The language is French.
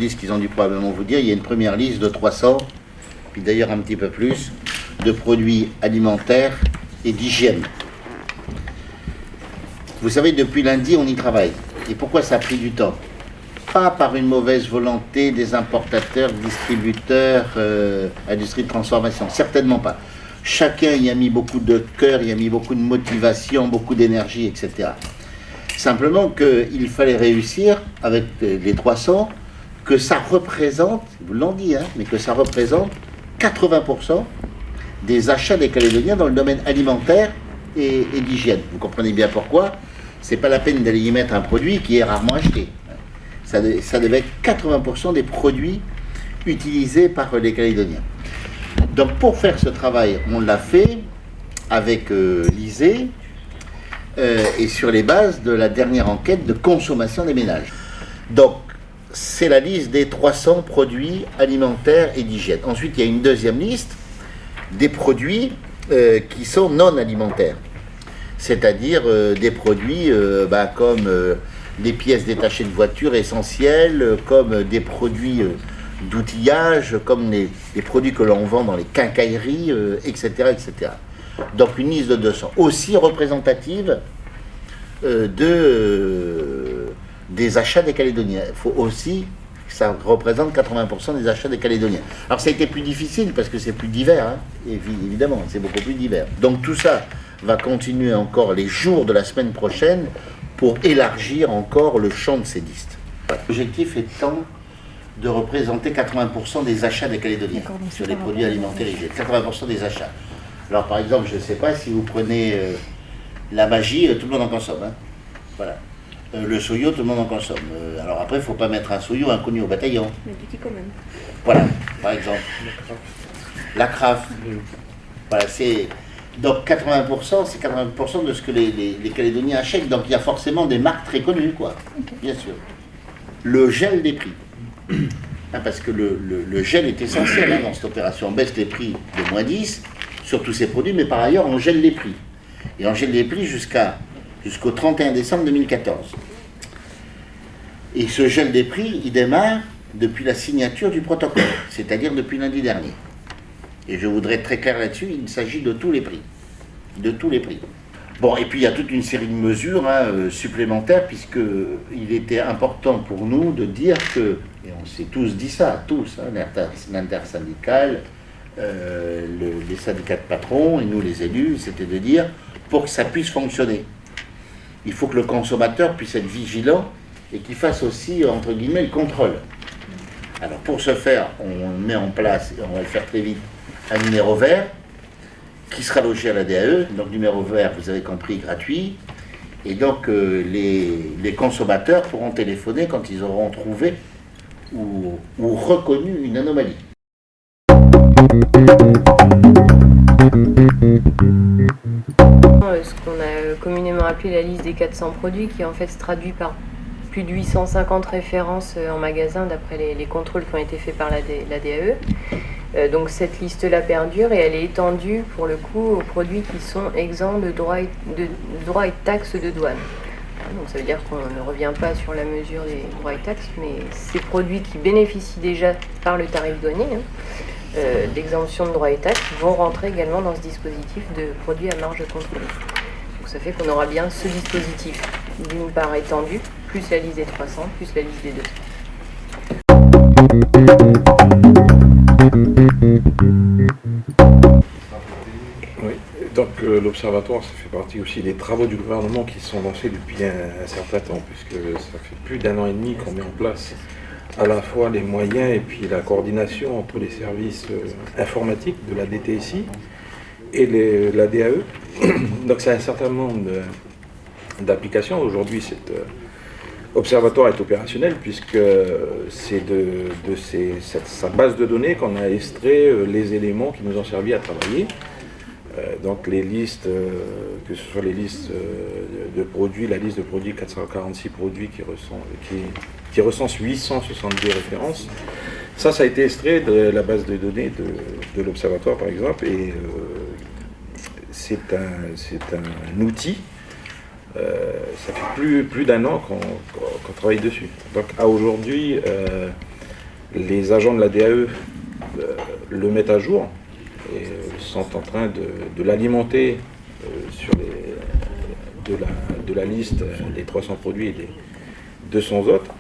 liste qu'ils ont dû probablement vous dire, il y a une première liste de 300, puis d'ailleurs un petit peu plus, de produits alimentaires et d'hygiène. Vous savez, depuis lundi, on y travaille. Et pourquoi ça a pris du temps? Pas par une mauvaise volonté des importateurs, distributeurs, industrie de transformation, certainement pas. Chacun y a mis beaucoup de cœur, y a mis beaucoup de motivation, beaucoup d'énergie, etc. Simplement qu'il fallait réussir avec les 300, que ça représente, vous l'en dit, hein, mais que ça représente 80% des achats des Calédoniens dans le domaine alimentaire et d'hygiène. Vous comprenez bien pourquoi. C'est pas la peine d'aller y mettre un produit qui est rarement acheté. Ça devait être 80% des produits utilisés par les Calédoniens. Donc pour faire ce travail, on l'a fait avec l'ISEE et sur les bases de la dernière enquête de consommation des ménages. Donc c'est la liste des 300 produits alimentaires et d'hygiène. Ensuite, il y a une deuxième liste des produits qui sont non alimentaires. C'est-à-dire des produits comme les pièces détachées de voitures essentielles, comme des produits d'outillage, comme les produits que l'on vend dans les quincailleries, etc., etc. Donc une liste de 200, aussi représentative des achats des Calédoniens. Il faut aussi que ça représente 80% des achats des Calédoniens. Alors ça a été plus difficile parce que c'est plus divers, hein, évidemment, c'est beaucoup plus divers. Donc tout ça va continuer encore les jours de la semaine prochaine pour élargir encore le champ de ces listes. L'objectif étant de représenter 80% des achats des Calédoniens sur les produits alimentaires hygiéniques. 80% des achats. Alors par exemple, je ne sais pas, si vous prenez la magie, tout le monde en consomme. Hein. Voilà. Le soyo, tout le monde en consomme. Alors après, il ne faut pas mettre un soyo inconnu au bataillon. Mais du quand même. Voilà, par exemple. La craft. Voilà, c'est... Donc 80%, c'est 80% de ce que les Calédoniens achètent. Donc il y a forcément des marques très connues, quoi. Okay. Bien sûr. Le gel des prix. Parce que le gel est essentiel hein, dans cette opération. On baisse les prix de moins 10 sur tous ces produits, mais par ailleurs, on gèle les prix. Et on gèle les prix jusqu'au 31 décembre 2014. Et ce gel des prix, il démarre depuis la signature du protocole, c'est-à-dire depuis lundi dernier. Et je voudrais être très clair là-dessus, il s'agit de tous les prix. De tous les prix. Bon, et puis il y a toute une série de mesures supplémentaires, puisqu'il était important pour nous de dire que, et on s'est tous dit ça, tous, hein, l'intersyndicale, les syndicats de patrons et nous les élus, c'était de dire, pour que ça puisse fonctionner, il faut que le consommateur puisse être vigilant et qu'il fasse aussi, entre guillemets, le contrôle. Alors pour ce faire, on met en place, et on va le faire très vite, un numéro vert qui sera logé à la DAE. Donc numéro vert, vous avez compris, gratuit. Et donc les consommateurs pourront téléphoner quand ils auront trouvé ou reconnu une anomalie. Ce qu'on a communément appelé la liste des 400 produits, qui en fait se traduit par plus de 850 références en magasin d'après les contrôles qui ont été faits par la DAE. Donc cette liste-là perdure et elle est étendue pour le coup aux produits qui sont exempts de droits et de taxes de douane. Donc ça veut dire qu'on ne revient pas sur la mesure des droits et taxes, mais ces produits qui bénéficient déjà par le tarif douanier d'exemption de droits et taxes vont rentrer également dans ce dispositif de produits à marge contrôlée. Donc ça fait qu'on aura bien ce dispositif d'une part étendu, plus la liste des 300, plus la liste des 200. Oui, donc l'Observatoire, ça fait partie aussi des travaux du gouvernement qui sont lancés depuis un certain temps, puisque ça fait plus d'1 an et demi qu'on met en place à la fois les moyens et puis la coordination entre les services informatiques de la DTSI et la DAE. Donc c'est un certain nombre d'applications. Aujourd'hui, cet observatoire est opérationnel puisque c'est de sa base de données qu'on a extrait les éléments qui nous ont servi à travailler. Donc les listes, que ce soit les listes de produits, la liste de produits, 446 produits qui recense 862 références. Ça a été extrait de la base de données de l'Observatoire par exemple, et c'est un outil. Ça fait plus d'1 an qu'on travaille dessus. Donc à aujourd'hui, Les agents de la DAE le mettent à jour et sont en train de l'alimenter sur de la liste des 300 produits et des 200 autres.